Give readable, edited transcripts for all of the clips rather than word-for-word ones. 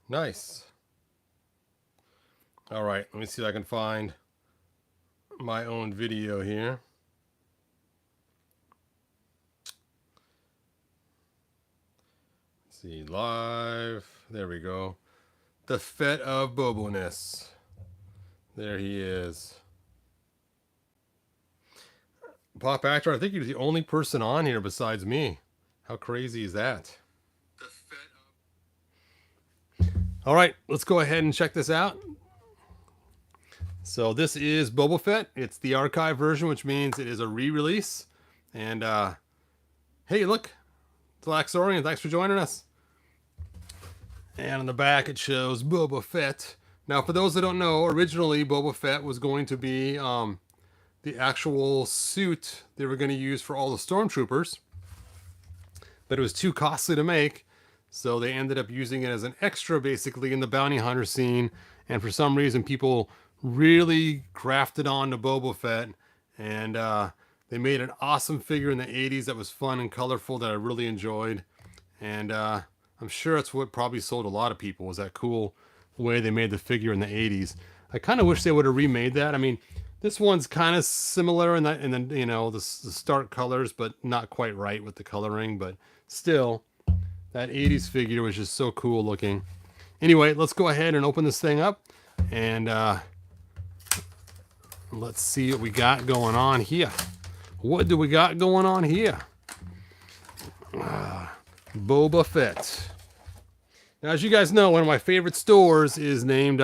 Nice. All right, let me see if I can find my own video here. Let's see, live. There we go. The Fett of Bobo-ness. There he is. Pop Actor, I think you're the only person on here besides me. How crazy is that? All right, let's go ahead and check this out. So this is Boba Fett. It's the archive version, which means it is a re-release. And hey, look, it's Laxorian. Thanks for joining us. And on the back, it shows Boba Fett. Now, for those that don't know, originally Boba Fett was going to be the actual suit they were going to use for all the stormtroopers, but it was too costly to make, so they ended up using it as an extra, basically, in the bounty hunter scene. And for some reason, people really grafted on to Boba Fett, and they made an awesome figure in the 80s that was fun and colorful that I really enjoyed. And I'm sure it's what probably sold a lot of people, was that cool way they made the figure in the 80s. I kind of wish they would have remade that. I mean, this one's kind of similar in that, and then you know the stark colors, but not quite right with the coloring. But still, that 80s figure was just so cool looking. Anyway, let's go ahead and open this thing up, and let's see what we got going on here. What do we got going on here? Boba Fett. Now, as you guys know, one of my favorite stores is named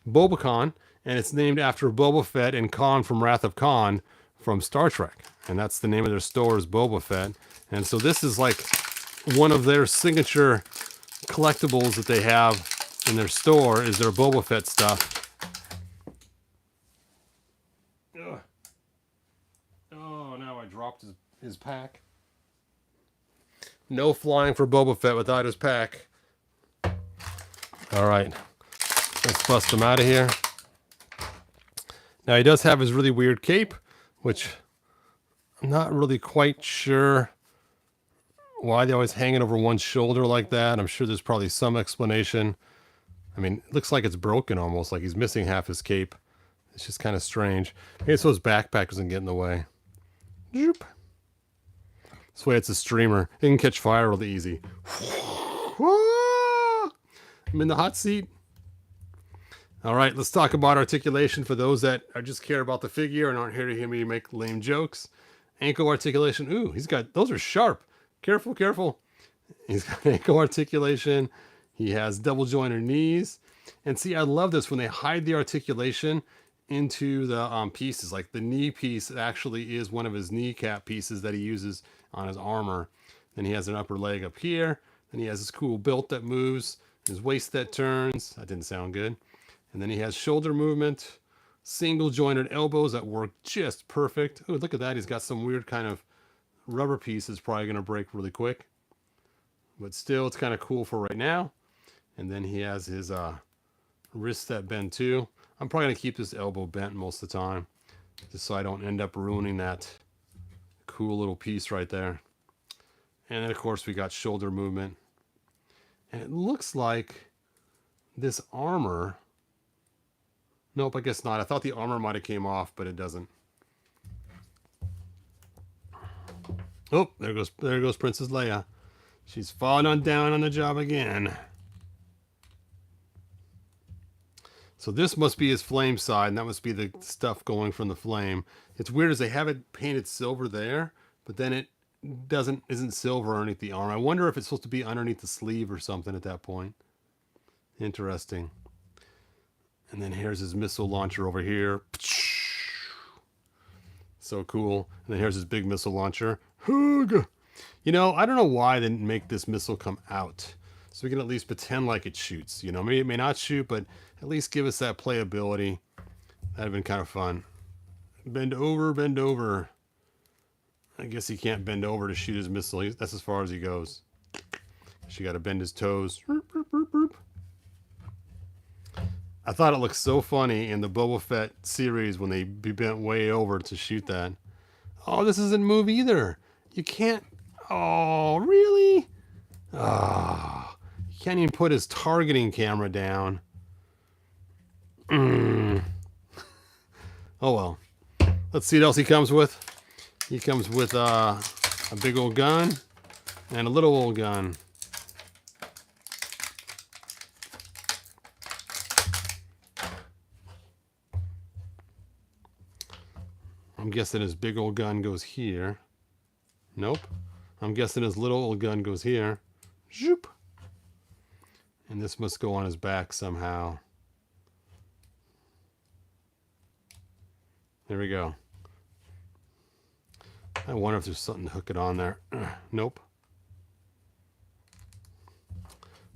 Bobacon, and it's named after Boba Fett and Khan from Wrath of Khan from Star Trek. And that's the name of their store, is Boba Fett. And so this is like one of their signature collectibles that they have in their store, is their Boba Fett stuff. Ugh. Oh, now I dropped his pack. No flying for Boba Fett without his pack. All right, let's bust him out of here. Now, he does have his really weird cape, which I'm not really quite sure why they always hang it over one shoulder like that. I'm sure there's probably some explanation. I mean, it looks like it's broken almost, like he's missing half his cape. It's just kind of strange. Maybe so his backpack doesn't get in the way. Zoop. This way it's a streamer. It can catch fire really easy. I'm in the hot seat. All right, let's talk about articulation for those that are just care about the figure and aren't here to hear me make lame jokes. Ankle articulation. Ooh, he's got, those are sharp. Careful, careful. He's got ankle articulation. He has double jointed knees. And see, I love this when they hide the articulation into the pieces. Like the knee piece actually is one of his kneecap pieces that he uses on his armor. Then he has an upper leg up here. Then he has this cool belt that moves. His waist that turns. That didn't sound good. And then he has shoulder movement, single jointed elbows that work just perfect. Oh, look at that. He's got some weird kind of rubber piece that's probably going to break really quick. But still, it's kind of cool for right now. And then he has his wrists that bend too. I'm probably going to keep this elbow bent most of the time, just so I don't end up ruining that cool little piece right there. And then, of course, we got shoulder movement. And it looks like this armor... Nope, I guess not. I thought the armor might have came off, but it doesn't. Oh, there goes Princess Leia. She's fallen down on the job again. So this must be his flame side, and that must be the stuff going from the flame. It's weird as they have it painted silver there, but then it isn't silver underneath the arm. I wonder if it's supposed to be underneath the sleeve or something at that point. Interesting. And then here's his missile launcher over here. So cool. And then here's his big missile launcher. You know, I don't know why they didn't make this missile come out. So we can at least pretend like it shoots. You know, maybe it may not shoot, but at least give us that playability. That'd have been kind of fun. Bend over, bend over. I guess he can't bend over to shoot his missile. That's as far as he goes. She got to bend his toes. I thought it looked so funny in the Boba Fett series when they be bent way over to shoot that. Oh, this isn't move either. You can't. Oh, really? Oh, you He can't even put his targeting camera down. Oh well. Let's see what else he comes with. He comes with a big old gun and a little old gun. I'm guessing his big old gun goes here. Nope. I'm guessing his little old gun goes here. Zoop. And this must go on his back somehow. There we go. I wonder if there's something to hook it on there. Nope.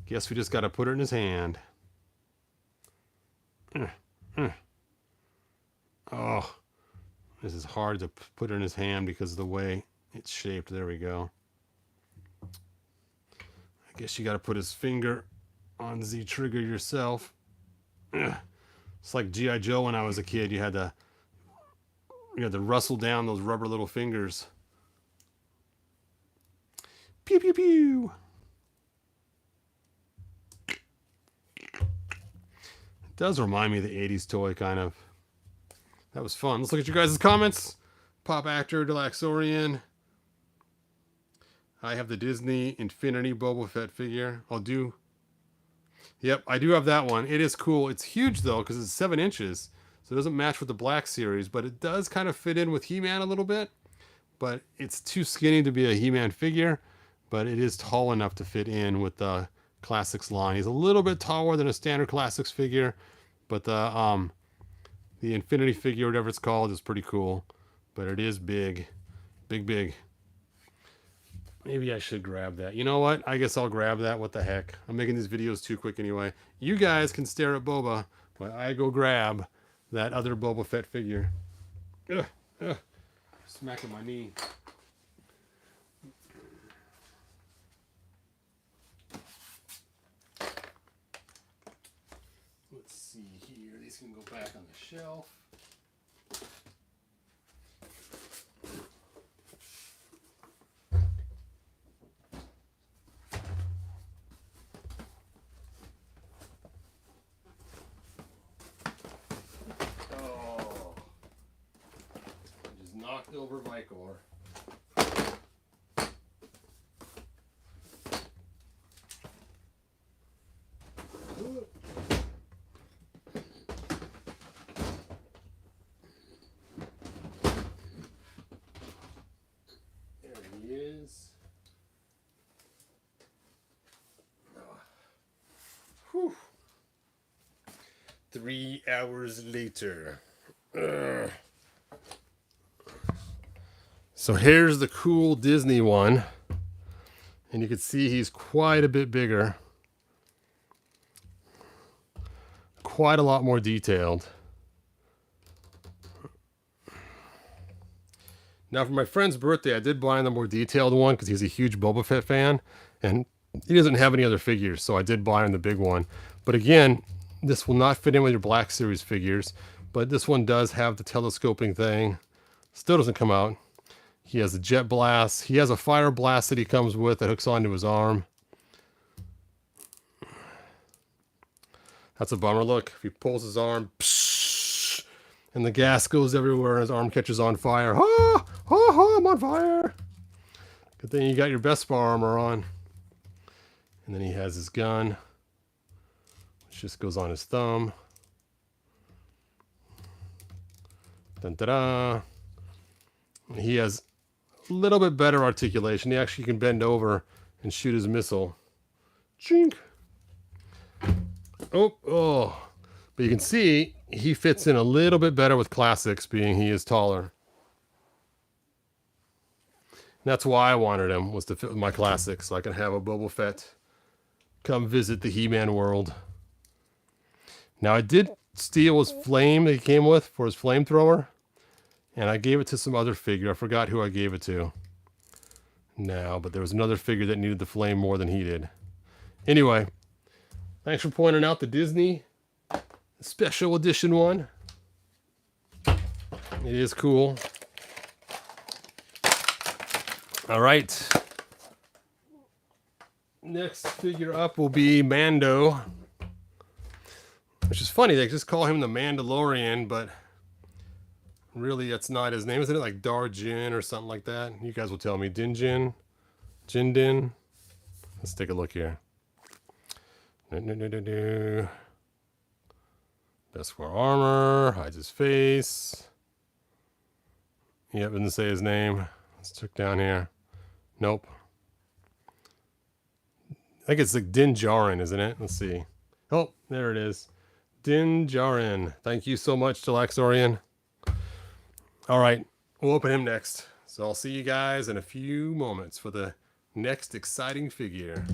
Guess we just got to put it in his hand. Oh, this is hard to put it in his hand because of the way it's shaped. There we go. I guess you got to put his finger on Z trigger yourself. It's like G.I. Joe when I was a kid. You had to wrestle down those rubber little fingers. Pew pew pew. It does remind me of the 80s toy, kind of. That was fun. Let's look at your guys' comments. Pop Actor, Delaxorian. I have the Disney Infinity Boba Fett figure. Yep, I do have that one. It is cool. It's huge, though, because it's 7 inches. So it doesn't match with the Black Series, but it does kind of fit in with He-Man a little bit. But it's too skinny to be a He-Man figure, but it is tall enough to fit in with the Classics line. He's a little bit taller than a standard Classics figure, but the Infinity figure, whatever it's called, is pretty cool. But it is big. Big, big. Maybe I should grab that. You know what? I guess I'll grab that. What the heck? I'm making these videos too quick anyway. You guys can stare at Boba while I go grab that other Boba Fett figure. Ugh, ugh. Smacking my knee. Let's see here. These can go back on the shelf. Knocked over Vicor. There he is. Whew. 3 hours later. Ugh. So here's the cool Disney one. And you can see he's quite a bit bigger. Quite a lot more detailed. Now for my friend's birthday, I did buy him the more detailed one because he's a huge Boba Fett fan. And he doesn't have any other figures, so I did buy him the big one. But again, this will not fit in with your Black Series figures. But this one does have the telescoping thing. Still doesn't come out. He has a jet blast. He has a fire blast that he comes with that hooks onto his arm. That's a bummer. Look, if he pulls his arm, psh, and the gas goes everywhere and his arm catches on fire. Ha! Ha ha, I'm on fire! Good thing you got your Bespar armor on. And then he has his gun, which just goes on his thumb. Dun da da! He has a little bit better articulation. He actually can bend over and shoot his missile. Chink. Oh. But you can see he fits in a little bit better with Classics, being he is taller. And that's why I wanted him, was to fit with my Classics, so I can have a Boba Fett come visit the He-Man world. Now I did steal his flame that he came with for his flamethrower. And I gave it to some other figure. I forgot who I gave it to now, but there was another figure that needed the flame more than he did. Anyway, thanks for pointing out the Disney Special Edition one. It is cool. All right. next figure up will be Mando. Which is funny, they just call him the Mandalorian, but really that's not his name. Isn't it like Dar Jin or something like that? You guys will tell me. Din Jin? Jin Din? Let's take a look here. Best for armor, hides his face. Yep, didn't say his name. Let's check down here. Nope. I think it's like Din Djarin, isn't it? Let's see. Oh, there it is. Din Djarin. Thank you so much, Delaxorian. All right, we'll open him next. So I'll see you guys in a few moments for the next exciting figure.